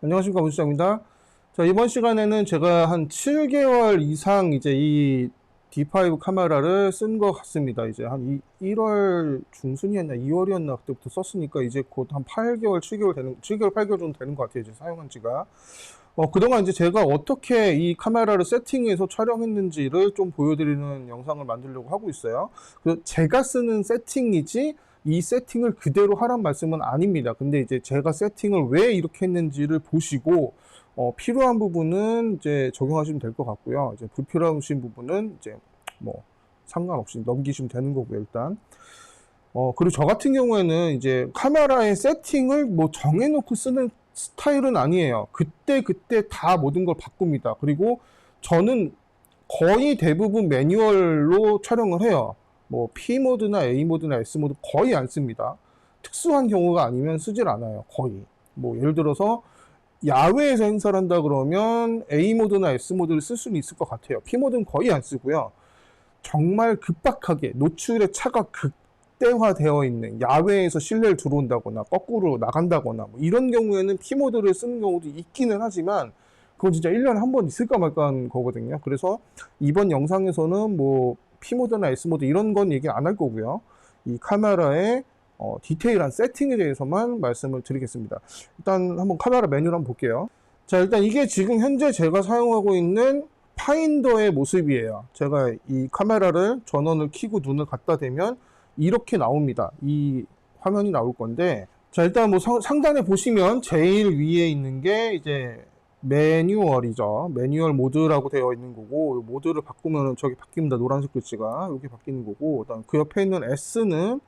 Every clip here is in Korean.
안녕하십니까, 문시장입니다. 자, 이번 시간에는 제가 한 7개월 이상 이제 이 D5 카메라를 쓴 것 같습니다. 이제 한 1월 중순이었나 2월이었나 그때부터 썼으니까 이제 곧 한 8개월, 7개월, 8개월 정도 되는 것 같아요. 이제 사용한 지가. 그동안 이제 제가 어떻게 이 카메라를 세팅해서 촬영했는지를 좀 보여드리는 영상을 만들려고 하고 있어요. 그래서 제가 쓰는 세팅이지 이 세팅을 그대로 하란 말씀은 아닙니다. 근데 이제 제가 세팅을 왜 이렇게 했는지를 보시고 필요한 부분은 이제 적용하시면 될 것 같고요. 이제 불필요하신 부분은 이제 뭐 상관없이 넘기시면 되는 거고요, 일단. 그리고 저 같은 경우에는 이제 카메라의 세팅을 뭐 정해놓고 쓰는 스타일은 아니에요. 그때 다 모든 걸 바꿉니다. 그리고 저는 거의 대부분 매뉴얼로 촬영을 해요. 뭐 P모드나 A모드나 S모드 거의 안 씁니다. 특수한 경우가 아니면 쓰질 않아요. 거의. 뭐 예를 들어서 야외에서 행사를 한다 그러면 A모드나 S모드를 쓸 수는 있을 것 같아요. P모드는 거의 안 쓰고요. 정말 급박하게 노출의 차가 극대화되어 있는 야외에서 실내를 들어온다거나 거꾸로 나간다거나 뭐 이런 경우에는 P모드를 쓰는 경우도 있기는 하지만 그건 진짜 1년에 한 번 있을까 말까 한 거거든요. 그래서 이번 영상에서는 뭐 P모드나 S모드 이런 건 얘기 안 할 거고요. 이 카메라의 디테일한 세팅에 대해서만 말씀을 드리겠습니다. 일단 한번 카메라 메뉴를 한번 볼게요. 자, 일단 이게 지금 현재 제가 사용하고 있는 파인더의 모습이에요. 제가 이 카메라를 전원을 켜고 눈을 갖다 대면 이렇게 나옵니다. 이 화면이 나올 건데, 자, 일단 뭐 상단에 보시면 제일 위에 있는 게 이제 매뉴얼이죠. 매뉴얼 모드라고 되어 있는 거고, 모드를 바꾸면 저기 바뀝니다. 노란색 글씨가 여기 바뀌는 거고, 그다음 그 옆에 있는 S는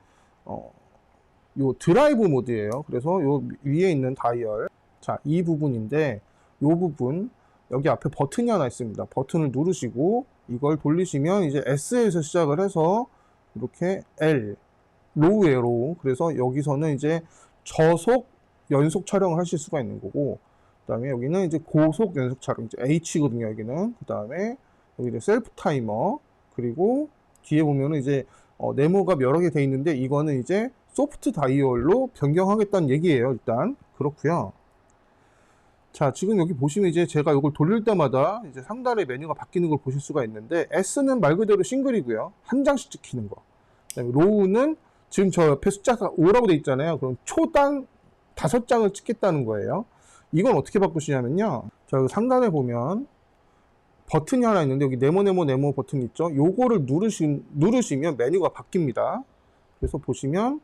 요 드라이브 모드예요. 그래서 요 위에 있는 다이얼, 자, 이 부분인데 요 부분 여기 앞에 버튼이 하나 있습니다. 버튼을 누르시고 이걸 돌리시면 이제 S에서 시작을 해서 이렇게 L, 로우예요, 로우. 그래서 여기서는 이제 저속 연속 촬영을 하실 수가 있는 거고, 그 다음에 여기는 이제 고속 연속 촬영, 이제 H거든요, 여기는. 그 다음에 여기 이제 셀프 타이머, 그리고 뒤에 보면은 이제 네모가 여러 개 돼 있는데 이거는 이제 소프트 다이얼로 변경하겠다는 얘기예요, 일단. 그렇고요. 자, 지금 여기 보시면 이제 제가 이걸 돌릴 때마다 이제 상단의 메뉴가 바뀌는 걸 보실 수가 있는데, S는 말 그대로 싱글이고요. 한 장씩 찍히는 거. 그다음에 로우는 지금 저 옆에 숫자가 5라고 돼 있잖아요. 그럼 초당 5장을 찍겠다는 거예요. 이건 어떻게 바꾸시냐면요. 자, 여기 상단에 보면 버튼이 하나 있는데 여기 네모 버튼 있죠. 요거를 누르시면 메뉴가 바뀝니다. 그래서 보시면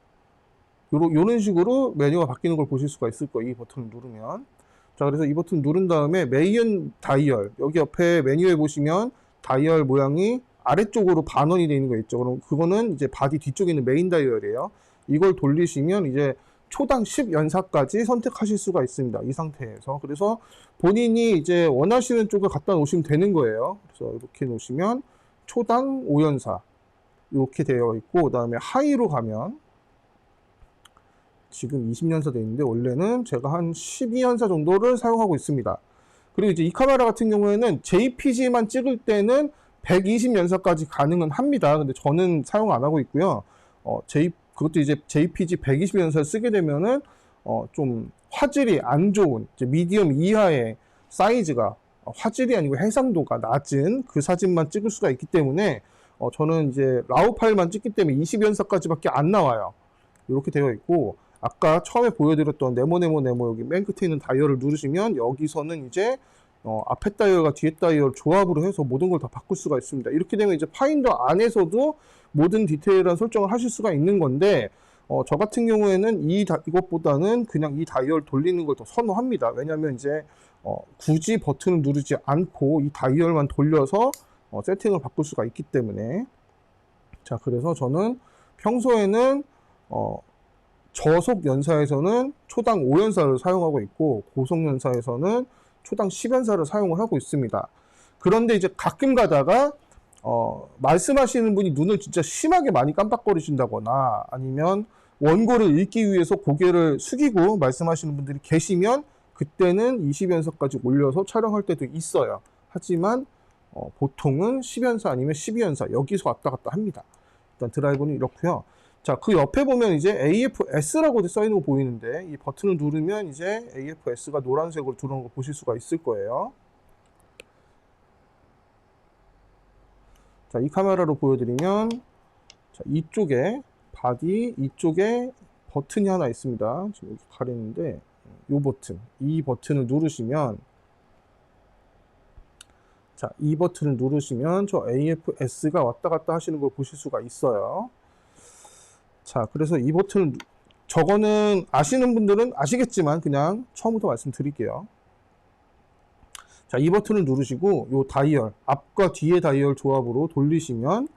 요런 식으로 메뉴가 바뀌는 걸 보실 수가 있을 거예요. 이 버튼을 누르면. 자, 그래서 이 버튼 누른 다음에 메인 다이얼, 여기 옆에 메뉴에 보시면 다이얼 모양이 아래쪽으로 반원이 되어 있는 거 있죠. 그럼 그거는 이제 바디 뒤쪽에 있는 메인 다이얼이에요. 이걸 돌리시면 이제 초당 10연사까지 선택하실 수가 있습니다. 이 상태에서. 그래서 본인이 이제 원하시는 쪽을 갖다 놓으시면 되는 거예요. 그래서 이렇게 놓으시면 초당 5연사 이렇게 되어 있고, 그 다음에 하이로 가면 지금 20연사 되어 있는데 원래는 제가 한 12연사 정도를 사용하고 있습니다. 그리고 이제 이 카메라 같은 경우에는 JPG만 찍을 때는 120연사까지 가능은 합니다. 근데 저는 사용 안 하고 있고요. 그것도 이제 JPG 120연사를 쓰게 되면은 좀 화질이 안 좋은 이제 미디엄 이하의 사이즈가 화질이 아니고 해상도가 낮은 그 사진만 찍을 수가 있기 때문에 저는 이제 라우 파일만 찍기 때문에 20연사까지밖에 안 나와요. 이렇게 되어 있고, 아까 처음에 보여드렸던 네모 여기 맨 끝에 있는 다이얼을 누르시면 여기서는 이제 앞에 다이얼과 뒤에 다이얼 조합으로 해서 모든 걸 다 바꿀 수가 있습니다. 이렇게 되면 이제 파인더 안에서도 모든 디테일한 설정을 하실 수가 있는 건데, 저 같은 경우에는 이것보다는 그냥 이 다이얼 돌리는 걸 더 선호합니다. 왜냐면 이제 굳이 버튼을 누르지 않고 이 다이얼만 돌려서 세팅을 바꿀 수가 있기 때문에. 자, 그래서 저는 평소에는 저속 연사에서는 초당 5연사를 사용하고 있고, 고속 연사에서는 초당 10연사를 사용을 하고 있습니다. 그런데 이제 가끔 가다가 말씀하시는 분이 눈을 진짜 심하게 많이 깜빡거리신다거나 아니면 원고를 읽기 위해서 고개를 숙이고 말씀하시는 분들이 계시면 그때는 20연사까지 올려서 촬영할 때도 있어요. 하지만 보통은 10연사 아니면 12연사 여기서 왔다 갔다 합니다. 일단 드라이버는 이렇고요. 자, 그 옆에 보면 이제 AFS라고 써 있는 거 보이는데 이 버튼을 누르면 이제 AFS가 노란색으로 들어오는 거 보실 수가 있을 거예요. 자, 이 카메라로 보여드리면 자, 이쪽에 바디 이쪽에 버튼이 하나 있습니다. 지금 여기 가리는데 이 버튼, 이 버튼을 누르시면 자, 이 버튼을 누르시면 저 AFS가 왔다 갔다 하시는 걸 보실 수가 있어요. 자, 그래서 이 버튼을 저거는 아시는 분들은 아시겠지만 그냥 처음부터 말씀드릴게요. 자, 이 버튼을 누르시고 요 다이얼, 앞과 뒤의 다이얼 조합으로 돌리시면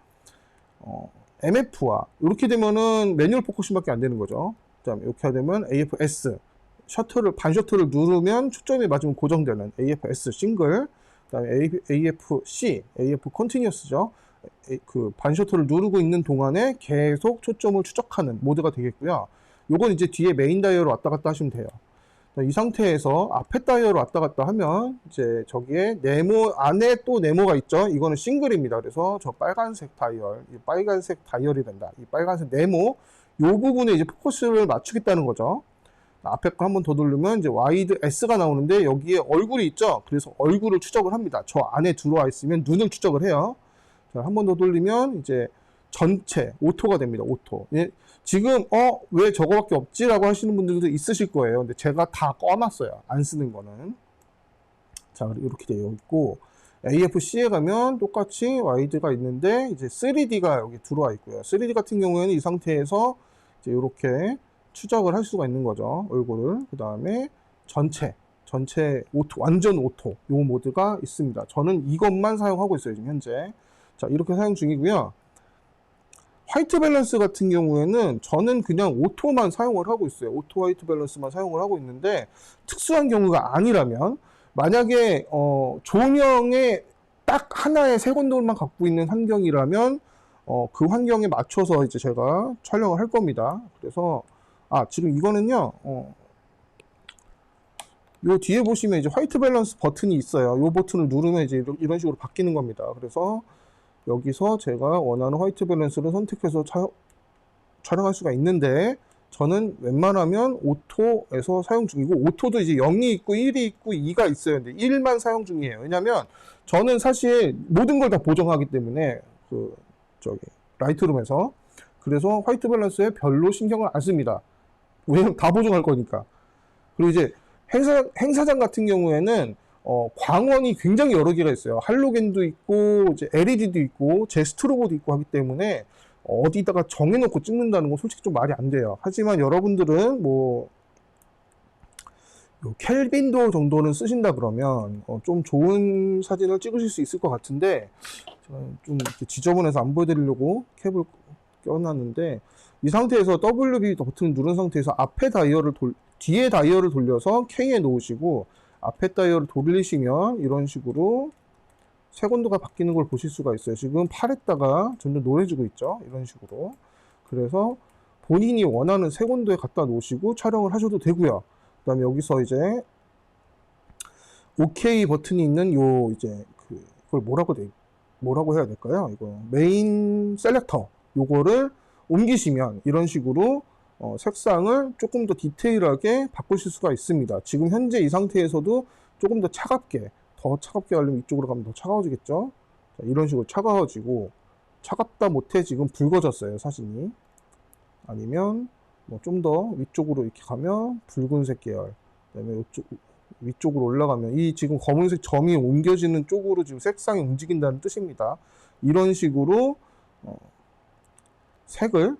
MF와 이렇게 되면은 매뉴얼 포커싱밖에 안 되는 거죠. 자, 이렇게 되면 AFS 셔터를 반 셔터를 누르면 초점이 맞으면 고정되는 AFS 싱글, 그다음에 AFC, AF 컨티뉴어스죠. 그 반 셔터를 누르고 있는 동안에 계속 초점을 추적하는 모드가 되겠고요. 요건 이제 뒤에 메인 다이얼로 왔다 갔다 하시면 돼요. 이 상태에서 앞에 다이얼로 왔다 갔다 하면 이제 저기에 네모 안에 또 네모가 있죠. 이거는 싱글입니다. 그래서 저 빨간색 다이얼, 이 빨간색 다이얼이 된다. 이 빨간색 네모 요 부분에 이제 포커스를 맞추겠다는 거죠. 앞에 거 한 번 더 누르면 이제 와이드 S가 나오는데 여기에 얼굴이 있죠. 그래서 얼굴을 추적을 합니다. 저 안에 들어와 있으면 눈을 추적을 해요. 한 번 더 돌리면 이제 전체 오토가 됩니다. 오토. 예, 지금 왜 저거밖에 없지라고 하시는 분들도 있으실 거예요. 근데 제가 다 꺼놨어요. 안 쓰는 거는. 자, 이렇게 되어 있고 AFC에 가면 똑같이 와이드가 있는데 이제 3D가 여기 들어와 있고요. 3D 같은 경우에는 이 상태에서 이제 이렇게 추적을 할 수가 있는 거죠. 얼굴을. 그 다음에 전체 오토, 완전 오토 요 모드가 있습니다. 저는 이것만 사용하고 있어요. 지금 현재. 자, 이렇게 사용 중이고요. 화이트 밸런스 같은 경우에는 저는 그냥 오토만 사용을 하고 있어요. 오토 화이트 밸런스만 사용을 하고 있는데 특수한 경우가 아니라면 만약에 조명에 딱 하나의 색온도만 갖고 있는 환경이라면 그 환경에 맞춰서 이제 제가 촬영을 할 겁니다. 그래서 지금 이거는요. 요 뒤에 보시면 이제 화이트 밸런스 버튼이 있어요. 요 버튼을 누르면 이제 이런 식으로 바뀌는 겁니다. 그래서 여기서 제가 원하는 화이트 밸런스를 선택해서 촬영할 수가 있는데 저는 웬만하면 오토에서 사용 중이고 오토도 이제 0이 있고 1이 있고 2가 있어요. 근데 1만 사용 중이에요. 왜냐면 저는 사실 모든 걸 다 보정하기 때문에 라이트룸에서 그래서 화이트 밸런스에 별로 신경을 안 씁니다. 왜냐면 다 보정할 거니까. 그리고 이제 행사장 같은 경우에는 광원이 굉장히 여러 개가 있어요. 할로겐도 있고 이제 LED도 있고 제스트로보도 있고 하기 때문에 어디다가 정해놓고 찍는다는 건 솔직히 좀 말이 안 돼요. 하지만 여러분들은 뭐 켈빈도 정도는 쓰신다 그러면 좀 좋은 사진을 찍으실 수 있을 것 같은데 좀 이렇게 지저분해서 안 보여드리려고 캡을 껴놨는데 이 상태에서 WB 버튼을 누른 상태에서 앞에 다이얼을 뒤에 다이얼을 돌려서 K에 놓으시고 앞에 다이얼을 돌리시면 이런 식으로 색온도가 바뀌는 걸 보실 수가 있어요. 지금 팔에다가 점점 노래지고 있죠. 이런 식으로. 그래서 본인이 원하는 색온도에 갖다 놓으시고 촬영을 하셔도 되고요. 그 다음에 여기서 이제 OK 버튼이 있는 요 이제 그걸 뭐라고 해야 될까요? 이거 메인 셀렉터 요거를 옮기시면 이런 식으로 색상을 조금 더 디테일하게 바꾸실 수가 있습니다. 지금 현재 이 상태에서도 조금 더 차갑게 하려면 이쪽으로 가면 더 차가워지겠죠. 자, 이런 식으로 차가워지고 차갑다 못해 지금 붉어졌어요 사진이. 아니면 뭐 좀 더 위쪽으로 이렇게 가면 붉은색 계열, 그다음에 위쪽으로 올라가면 이 지금 검은색 점이 옮겨지는 쪽으로 지금 색상이 움직인다는 뜻입니다. 이런 식으로 색을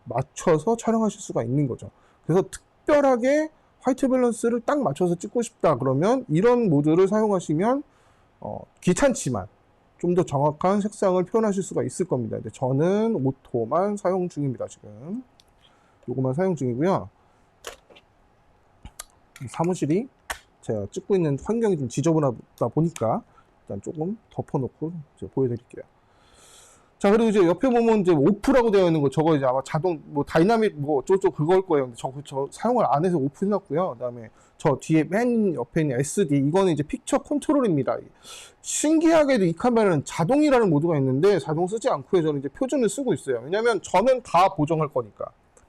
맞춰서 촬영하실 수가 있는 거죠. 그래서 특별하게 화이트 밸런스를 딱 맞춰서 찍고 싶다 그러면 이런 모드를 사용하시면 귀찮지만 좀 더 정확한 색상을 표현하실 수가 있을 겁니다. 근데 저는 오토만 사용 중입니다. 지금 요거만 사용 중이고요. 사무실이 제가 찍고 있는 환경이 좀 지저분하다 보니까 일단 조금 덮어놓고 보여드릴게요. 자, 그리고 이제 옆에 보면 이제 오프라고 되어 있는 거, 저거 이제 아마 자동, 뭐, 다이나믹, 뭐, 어쩌고저쩌고 그걸 거예요. 근데 저 사용을 안 해서 오프 해놨고요. 그 다음에 저 뒤에 맨 옆에 있는 SD, 이거는 이제 픽처 컨트롤입니다. 신기하게도 이 카메라는 자동이라는 모드가 있는데, 자동 쓰지 않고요. 저는 이제 표준을 쓰고 있어요. 왜냐면 저는 다 보정할 거니까.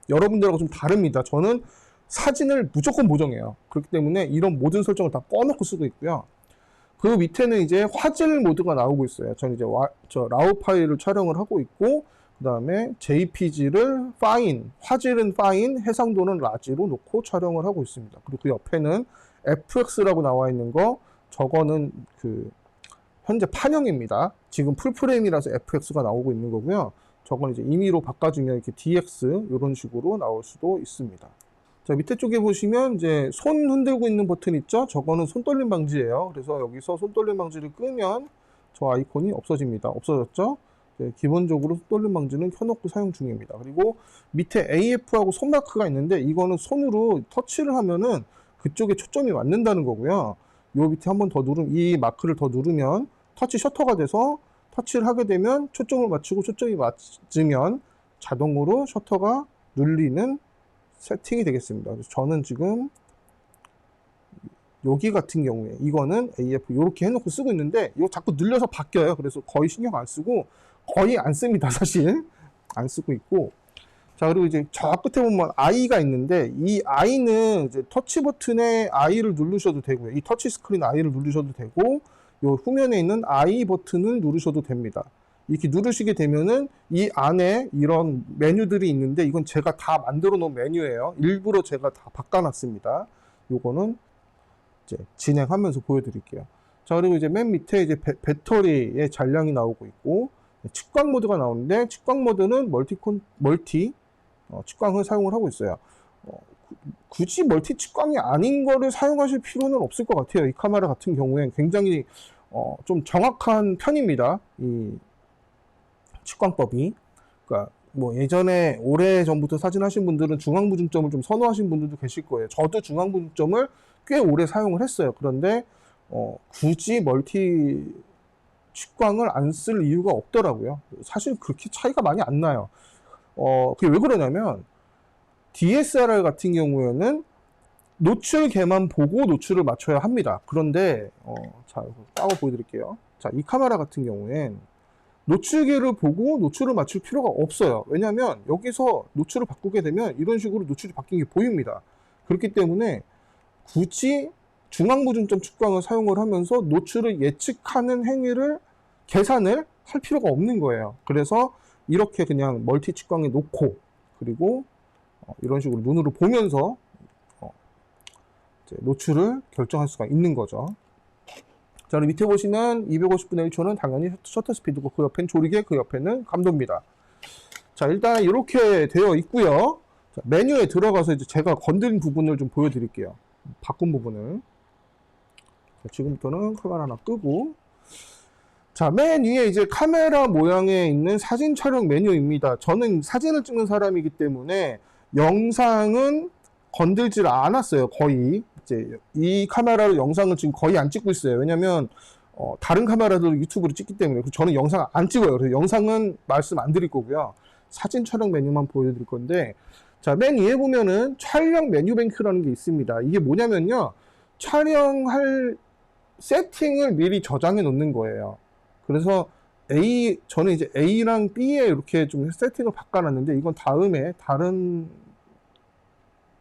여러분들하고 좀 다릅니다. 저는 사진을 무조건 보정해요. 그렇기 때문에 이런 모든 설정을 다 꺼놓고 쓰고 있고요. 그 밑에는 이제 화질 모드가 나오고 있어요. 저는 이제 저 라우 파일을 촬영을 하고 있고, 그 다음에 JPG를 파인, 화질은 파인, 해상도는 라지로 놓고 촬영을 하고 있습니다. 그리고 그 옆에는 FX라고 나와 있는 거, 저거는 그 현재 판형입니다. 지금 풀프레임이라서 FX가 나오고 있는 거고요. 저건 이제 임의로 바꿔주면 이렇게 DX 이런 식으로 나올 수도 있습니다. 자, 밑에 쪽에 보시면 이제 손 흔들고 있는 버튼 있죠? 저거는 손떨림 방지예요. 그래서 여기서 손떨림 방지를 끄면 저 아이콘이 없어집니다. 없어졌죠? 네, 기본적으로 손떨림 방지는 켜놓고 사용 중입니다. 그리고 밑에 AF하고 손 마크가 있는데 이거는 손으로 터치를 하면은 그쪽에 초점이 맞는다는 거고요. 요 밑에 한번 더 누르면, 이 마크를 더 누르면 터치 셔터가 돼서 터치를 하게 되면 초점을 맞추고 초점이 맞으면 자동으로 셔터가 눌리는 세팅이 되겠습니다. 그래서 저는 지금 여기 같은 경우에 이거는 AF 이렇게 해놓고 쓰고 있는데 이거 자꾸 늘려서 바뀌어요. 그래서 거의 신경 안 쓰고 거의 안 씁니다. 사실 안 쓰고 있고. 자, 그리고 이제 저 끝에 보면 I가 있는데 이 I는 이제 터치 버튼에 I를 누르셔도 되고요. 이 터치 스크린 I를 누르셔도 되고, 요 후면에 있는 I 버튼을 누르셔도 됩니다. 이렇게 누르시게 되면은 이 안에 이런 메뉴들이 있는데 이건 제가 다 만들어 놓은 메뉴예요. 일부러 제가 다 바꿔놨습니다. 요거는 이제 진행하면서 보여드릴게요. 자, 그리고 이제 맨 밑에 이제 배터리의 잔량이 나오고 있고, 측광 모드가 나오는데 측광 모드는 멀티 측광을 사용을 하고 있어요. 굳이 멀티 측광이 아닌 거를 사용하실 필요는 없을 것 같아요. 이 카메라 같은 경우엔 굉장히 좀 정확한 편입니다. 이 측광법이. 그러니까 뭐 예전에 오래 전부터 사진 하신 분들은 중앙부중점을 좀 선호하신 분들도 계실 거예요. 저도 중앙부중점을 꽤 오래 사용을 했어요. 그런데 굳이 멀티 측광을 안 쓸 이유가 없더라고요. 사실 그렇게 차이가 많이 안 나요. 그게 왜 그러냐면 DSLR 같은 경우에는 노출계만 보고 노출을 맞춰야 합니다. 그런데 자, 이거 따로 보여드릴게요. 자, 이 카메라 같은 경우엔 노출계를 보고 노출을 맞출 필요가 없어요. 왜냐하면 여기서 노출을 바꾸게 되면 이런 식으로 노출이 바뀐 게 보입니다. 그렇기 때문에 굳이 중앙부중점 측광을 사용을 하면서 노출을 예측하는 행위를 계산을 할 필요가 없는 거예요. 그래서 이렇게 그냥 멀티 측광에 놓고, 그리고 이런 식으로 눈으로 보면서 이제 노출을 결정할 수가 있는 거죠. 자, 그리고 밑에 보시면 250분의 1초는 당연히 셔터 스피드고, 그 옆엔 조리개, 그 옆에는 감도입니다. 자, 일단 이렇게 되어 있고요. 자, 메뉴에 들어가서 이제 제가 건드린 부분을 좀 보여드릴게요. 바꾼 부분을. 자, 지금부터는 카메라 하나 끄고, 자, 맨 위에 이제 카메라 모양에 있는 사진 촬영 메뉴입니다. 저는 사진을 찍는 사람이기 때문에 영상은 건들질 않았어요. 거의. 이제 이 카메라로 영상을 지금 거의 안 찍고 있어요. 왜냐면 다른 카메라도 유튜브로 찍기 때문에. 저는 영상 안 찍어요. 그래서 영상은 말씀 안 드릴 거고요. 사진 촬영 메뉴만 보여드릴 건데, 자, 맨 위에 보면은 촬영 메뉴 뱅크라는 게 있습니다. 이게 뭐냐면요, 촬영할 세팅을 미리 저장해 놓는 거예요. 그래서 저는 이제 A랑 B에 이렇게 좀 세팅을 바꿔놨는데, 이건 다음에 다른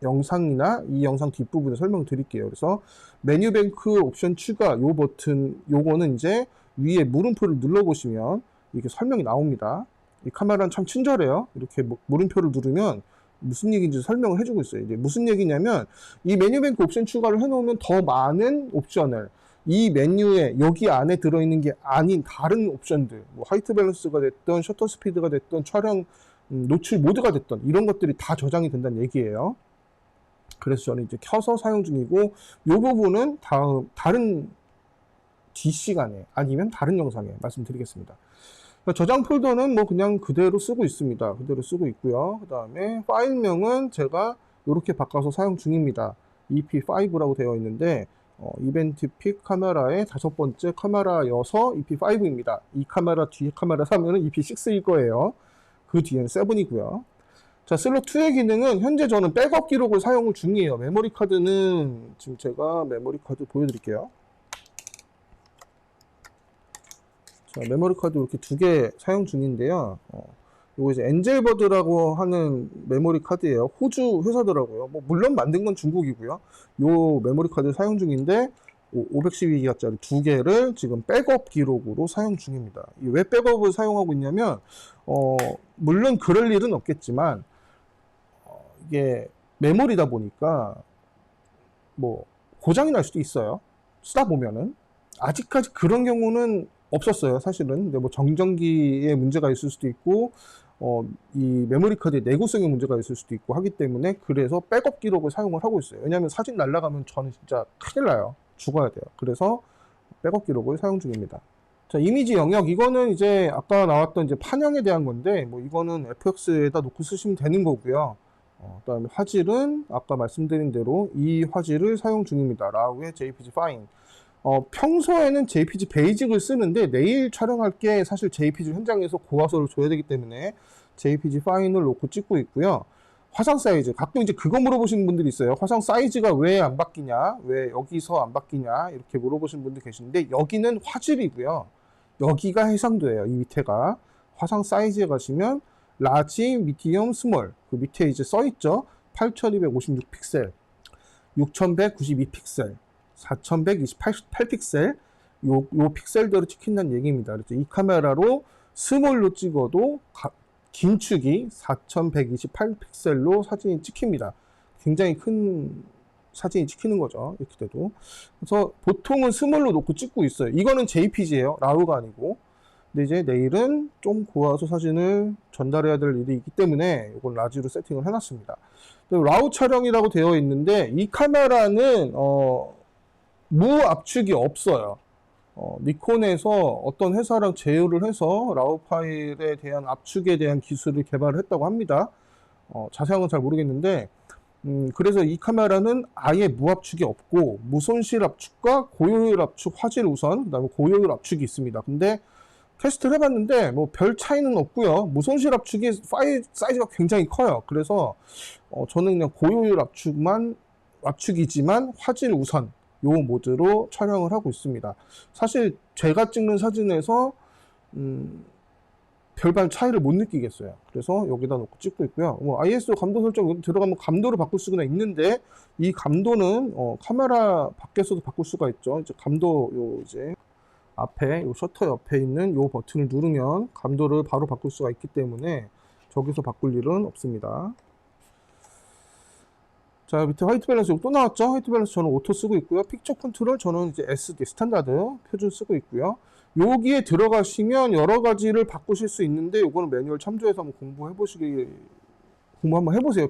영상이나 이 영상 뒷부분에 설명드릴게요. 그래서 메뉴 뱅크 옵션 추가, 요 버튼, 요거는 이제 위에 물음표를 눌러보시면 이렇게 설명이 나옵니다. 이 카메라는 참 친절해요. 이렇게 물음표를 누르면 무슨 얘기인지 설명을 해주고 있어요. 이제 무슨 얘기냐면, 이 메뉴 뱅크 옵션 추가를 해놓으면 더 많은 옵션을 이 메뉴에 여기 안에 들어있는 게 아닌 다른 옵션들, 뭐 화이트 밸런스가 됐던 셔터 스피드가 됐던 촬영 노출 모드가 됐던 이런 것들이 다 저장이 된다는 얘기예요. 그래서 저는 이제 켜서 사용 중이고, 이 부분은 다른 뒷시간에 아니면 다른 영상에 말씀드리겠습니다. 저장 폴더는 뭐 그냥 그대로 쓰고 있습니다. 그대로 쓰고 있고요. 그 다음에 파일명은 제가 이렇게 바꿔서 사용 중입니다. EP5라고 되어 있는데, 이벤트 픽 카메라의 5번째 카메라여서 EP5입니다. 이 카메라 뒤에 카메라 사면은 EP6일 거예요. 그 뒤에는 7이고요. 자, 슬롯 2의 기능은 현재 저는 백업 기록을 사용 중이에요. 메모리 카드는 지금 제가 메모리 카드 보여드릴게요. 자, 메모리 카드 이렇게 2개 사용 중인데요. 이거 이제 엔젤버드라고 하는 메모리 카드예요. 호주 회사더라고요. 뭐 물론 만든 건 중국이고요. 요 메모리 카드 사용 중인데 512기가짜리 2개를 지금 백업 기록으로 사용 중입니다. 왜 백업을 사용하고 있냐면 물론 그럴 일은 없겠지만 이게 메모리다 보니까 뭐 고장이 날 수도 있어요. 쓰다 보면은 아직까지 그런 경우는 없었어요, 사실은. 근데 뭐 정전기에 문제가 있을 수도 있고, 이 메모리 카드의 내구성에 문제가 있을 수도 있고 하기 때문에 그래서 백업 기록을 사용을 하고 있어요. 왜냐하면 사진 날아가면 저는 진짜 큰일 나요. 죽어야 돼요. 그래서 백업 기록을 사용 중입니다. 자, 이미지 영역. 이거는 이제 아까 나왔던 이제 판형에 대한 건데, 뭐 이거는 FX에다 놓고 쓰시면 되는 거고요. 그다음에 화질은 아까 말씀드린 대로 이 화질을 사용 중입니다. 라우의 JPG 파인. 평소에는 JPG 베이직을 쓰는데 내일 촬영할 게 사실 JPG 현장에서 고화소를 줘야 되기 때문에 JPG 파인을 놓고 찍고 있고요. 화상 사이즈. 가끔 이제 그거 물어보시는 분들이 있어요. 화상 사이즈가 왜 안 바뀌냐? 왜 여기서 안 바뀌냐? 이렇게 물어보시는 분들 계시는데 여기는 화질이고요. 여기가 해상도예요. 이 밑에가. 화상 사이즈에 가시면 라지, 미디엄, 스몰. 그 밑에 이제 써있죠. 8256픽셀, 6192픽셀, 4128픽셀. 요 픽셀대로 찍힌다는 얘기입니다. 그래서 이 카메라로 스몰로 찍어도 긴축이 4128픽셀로 사진이 찍힙니다. 굉장히 큰 사진이 찍히는 거죠. 이렇게 돼도. 그래서 보통은 스몰로 놓고 찍고 있어요. 이거는 JPG예요. 라우가 아니고. 근데 이제 내일은 좀 고화소 사진을 전달해야 될 일이 있기 때문에 이건 라지로 세팅을 해놨습니다. 라우 촬영이라고 되어 있는데 이 카메라는 무압축이 없어요. 니콘에서 어떤 회사랑 제휴를 해서 라우 파일에 대한 압축에 대한 기술을 개발을 했다고 합니다. 자세한 건 잘 모르겠는데 그래서 이 카메라는 아예 무압축이 없고 무손실 압축과 고효율 압축 화질 우선, 그다음에 고효율 압축이 있습니다. 근데 테스트를 해봤는데 뭐 별 차이는 없고요. 무손실 압축이 파일 사이즈가 굉장히 커요. 그래서 저는 그냥 고효율 압축이지만 화질 우선 요 모드로 촬영을 하고 있습니다. 사실 제가 찍는 사진에서 별반 차이를 못 느끼겠어요. 그래서 여기다 놓고 찍고 있고요. 뭐 ISO 감도 설정 여기 들어가면 감도를 바꿀 수가 있는데 이 감도는 카메라 밖에서도 바꿀 수가 있죠. 이제 감도 요 이제 앞에 요 셔터 옆에 있는 요 버튼을 누르면 감도를 바로 바꿀 수가 있기 때문에 저기서 바꿀 일은 없습니다. 자, 밑에 화이트 밸런스 또 나왔죠? 화이트 밸런스 저는 오토 쓰고 있고요. 픽처 컨트롤 저는 이제 SD 스탠다드 표준 쓰고 있고요. 여기에 들어가시면 여러 가지를 바꾸실 수 있는데 요거는 매뉴얼 참조해서 한번 공부 한번 해보세요.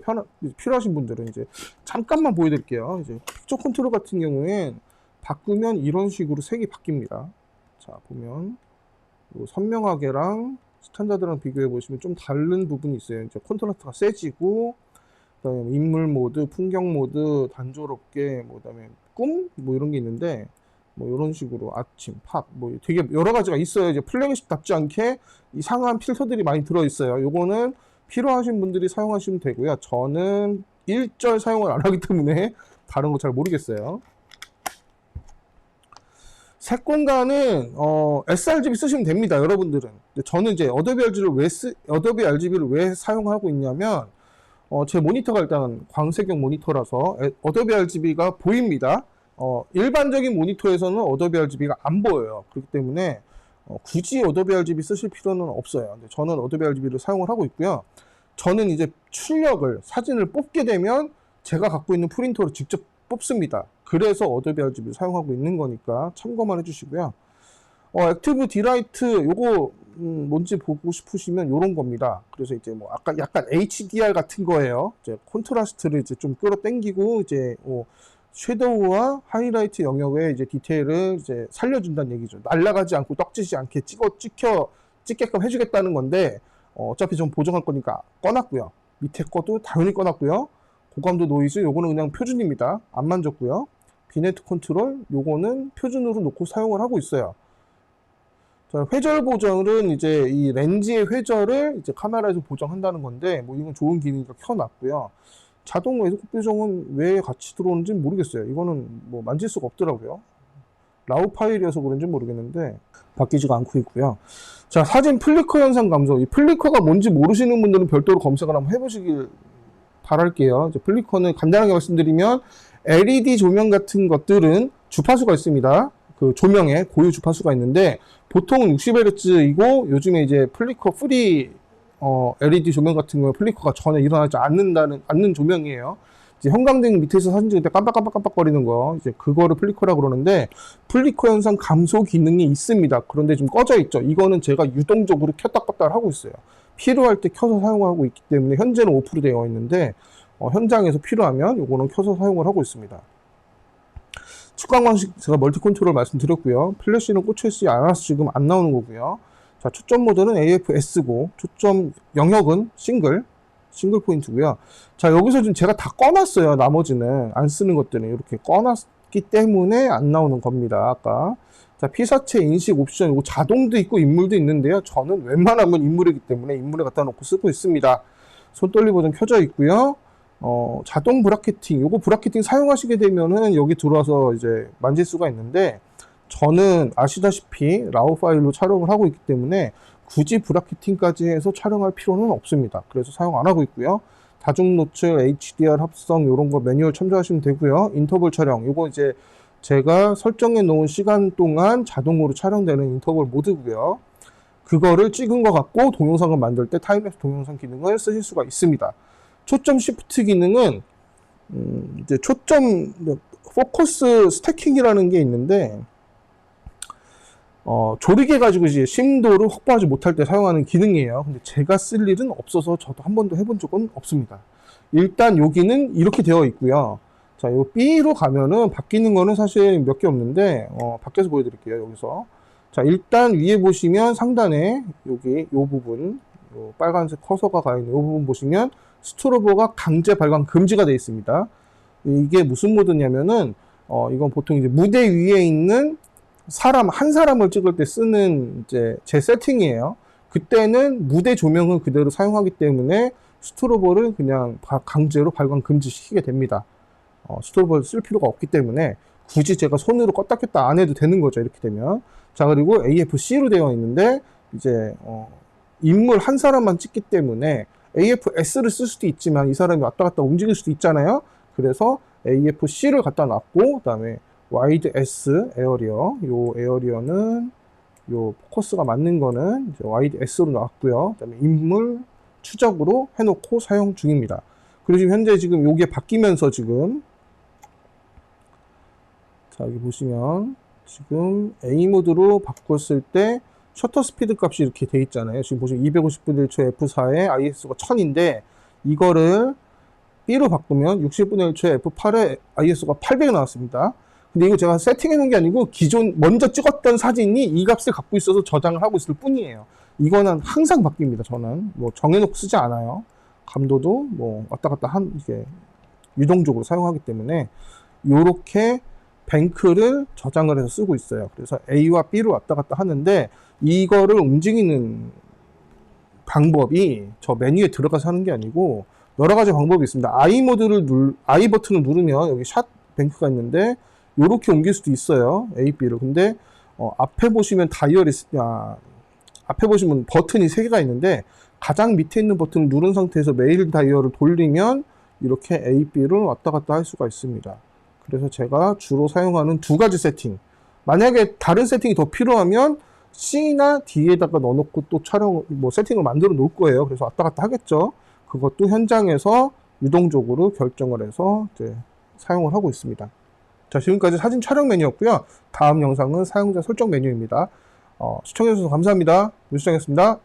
필요하신 분들은 이제 잠깐만 보여드릴게요. 이제 픽처 컨트롤 같은 경우엔 바꾸면 이런 식으로 색이 바뀝니다. 자, 보면 요 선명하게랑 스탠다드랑 비교해 보시면 좀 다른 부분이 있어요. 이제 콘트라스트가 세지고, 그다음에 인물 모드, 풍경 모드, 단조롭게, 뭐 그다음에 꿈, 뭐 이런 게 있는데, 뭐 이런 식으로 아침, 팝, 뭐 되게 여러 가지가 있어요. 이제 플래그십답지 않게 이상한 필터들이 많이 들어 있어요. 요거는 필요하신 분들이 사용하시면 되고요. 저는 일절 사용을 안 하기 때문에 다른 거 잘 모르겠어요. 색 공간은 sRGB 쓰시면 됩니다, 여러분들은. 저는 이제 어도비 RGB를 왜 사용하고 있냐면 제 모니터가 일단 광색형 모니터라서 어도비 RGB가 보입니다. 일반적인 모니터에서는 어도비 RGB가 안 보여요. 그렇기 때문에 굳이 어도비 RGB 쓰실 필요는 없어요. 근데 저는 어도비 RGB를 사용을 하고 있고요. 저는 이제 출력을 사진을 뽑게 되면 제가 갖고 있는 프린터로 직접 뽑습니다. 그래서 어도비 RGB를 사용하고 있는 거니까 참고만 해주시고요. 액티브 디라이트 요거 뭔지 보고 싶으시면 요런 겁니다. 그래서 이제 뭐 아까 약간 HDR 같은 거예요. 이제 콘트라스트를 이제 좀 끌어당기고 이제 섀도우와 하이라이트 영역의 이제 디테일을 이제 살려준다는 얘기죠. 날아가지 않고 떡지지 않게 찍게끔 해주겠다는 건데 어차피 좀 보정할 거니까 꺼놨고요. 밑에 것도 당연히 꺼놨고요. 고감도 노이즈 요거는 그냥 표준입니다. 안 만졌고요. 비네트 컨트롤, 요거는 표준으로 놓고 사용을 하고 있어요. 자, 회절 보정은 이제 이 렌즈의 회절을 이제 카메라에서 보정한다는 건데, 뭐 이건 좋은 기능이니까 켜놨고요. 자동 웨드컷 보정은 왜 같이 들어오는지 모르겠어요. 이거는 뭐 만질 수가 없더라고요. 라우 파일이어서 그런지 모르겠는데 바뀌지가 않고 있고요. 자, 사진 플리커 현상 감소. 이 플리커가 뭔지 모르시는 분들은 별도로 검색을 한번 해보시길 바랄게요. 이제 플리커는 간단하게 말씀드리면 LED 조명 같은 것들은 주파수가 있습니다. 그 조명에 고유 주파수가 있는데 보통은 60Hz이고 요즘에 이제 플리커 프리 LED 조명 같은 경우에 플리커가 전혀 일어나지 않는 조명이에요. 이제 형광등 밑에서 사진 찍을 때 깜빡깜빡깜빡거리는 거, 이제 그거를 플리커라고 그러는데, 플리커 현상 감소 기능이 있습니다. 그런데 좀 꺼져 있죠. 이거는 제가 유동적으로 켰다 껐다 하고 있어요. 필요할 때 켜서 사용하고 있기 때문에, 현재는 오프로 되어 있는데, 현장에서 필요하면 요거는 켜서 사용을 하고 있습니다. 측광 방식, 제가 멀티 컨트롤 말씀드렸고요. 플래시는 꽂혀있지 않아서 지금 안 나오는 거고요. 자, 초점 모드는 AF-S고, 초점 영역은 싱글 포인트고요. 자, 여기서 지금 제가 다 꺼놨어요. 나머지는 안 쓰는 것들은 이렇게 꺼놨기 때문에 안 나오는 겁니다. 아까 자, 피사체 인식 옵션, 이거 자동도 있고 인물도 있는데요. 저는 웬만하면 인물이기 때문에 인물에 갖다 놓고 쓰고 있습니다. 손떨리 버전 켜져 있고요. 자동 브라켓팅, 요거 브라켓팅 사용하시게 되면은 여기 들어와서 이제 만질 수가 있는데, 저는 아시다시피 라우 파일로 촬영을 하고 있기 때문에 굳이 브라켓팅까지 해서 촬영할 필요는 없습니다. 그래서 사용 안 하고 있고요. 다중 노출, HDR 합성 이런 거 매뉴얼 참조하시면 되고요. 인터벌 촬영, 요거 이제 제가 설정해 놓은 시간 동안 자동으로 촬영되는 인터벌 모드고요. 그거를 찍은 것 같고 동영상을 만들 때 타임랩스 동영상 기능을 쓰실 수가 있습니다. 초점 시프트 기능은 이제 초점 포커스 스태킹이라는 게 있는데, 조리개 가지고 이제 심도를 확보하지 못할 때 사용하는 기능이에요. 근데 제가 쓸 일은 없어서 저도 한 번도 해본 적은 없습니다. 일단 여기는 이렇게 되어 있고요. 자, 요 B로 가면은 바뀌는 거는 사실 몇 개 없는데, 밖에서 보여드릴게요. 여기서. 자, 일단 위에 보시면 상단에 여기 요 부분, 요 빨간색 커서가 가 있는 요 부분 보시면 스트로보가 강제 발광 금지가 되어 있습니다. 이게 무슨 모드냐면은, 이건 보통 이제 무대 위에 있는 한 사람을 찍을 때 쓰는 이제 제 세팅이에요. 그때는 무대 조명을 그대로 사용하기 때문에 스트로보를 그냥 강제로 발광 금지시키게 됩니다. 스트로보를 쓸 필요가 없기 때문에 굳이 제가 손으로 껐다 켰다 안 해도 되는 거죠. 이렇게 되면. 자, 그리고 AF-C로 되어 있는데, 이제 인물 한 사람만 찍기 때문에 AF-S를 쓸 수도 있지만 이 사람이 왔다 갔다 움직일 수도 있잖아요. 그래서 AF-C를 갖다 놨고, 그 다음에 와이드 S 에어리어, 요 에어리어는 요 포커스가 맞는 거는 이제 와이드 S로 나왔고요. 그 다음에 인물 추적으로 해놓고 사용 중입니다. 그리고 지금 현재 지금 요게 바뀌면서 지금, 자, 여기 보시면 지금 A 모드로 바꿨을 때 셔터 스피드 값이 이렇게 돼 있잖아요. 지금 보시면 250분의 1초 F4에 ISO가 1000인데 이거를 B로 바꾸면 60분의 1초 F8에 ISO가 800이 나왔습니다. 근데 이거 제가 세팅해 놓은 게 아니고 기존 먼저 찍었던 사진이 이 값을 갖고 있어서 저장을 하고 있을 뿐이에요. 이거는 항상 바뀝니다. 저는 뭐 정해놓고 쓰지 않아요. 감도도 뭐 왔다 갔다 이게 유동적으로 사용하기 때문에 요렇게 뱅크를 저장을 해서 쓰고 있어요. 그래서 A와 B를 왔다 갔다 하는데, 이거를 움직이는 방법이 저 메뉴에 들어가서 하는 게 아니고 여러 가지 방법이 있습니다. I 버튼을 누르면 여기 샷 뱅크가 있는데 요렇게 옮길 수도 있어요. A, B를. 근데 앞에 보시면 앞에 보시면 버튼이 3개가 있는데 가장 밑에 있는 버튼을 누른 상태에서 메일 다이얼을 돌리면 이렇게 A, B를 왔다 갔다 할 수가 있습니다. 그래서 제가 주로 사용하는 2가지 세팅. 만약에 다른 세팅이 더 필요하면 C나 D에다가 넣어놓고 또 세팅을 만들어 놓을 거예요. 그래서 왔다 갔다 하겠죠. 그것도 현장에서 유동적으로 결정을 해서 이제 사용을 하고 있습니다. 자, 지금까지 사진 촬영 메뉴였고요. 다음 영상은 사용자 설정 메뉴입니다. 시청해주셔서 감사합니다. 뉴스정이었습니다.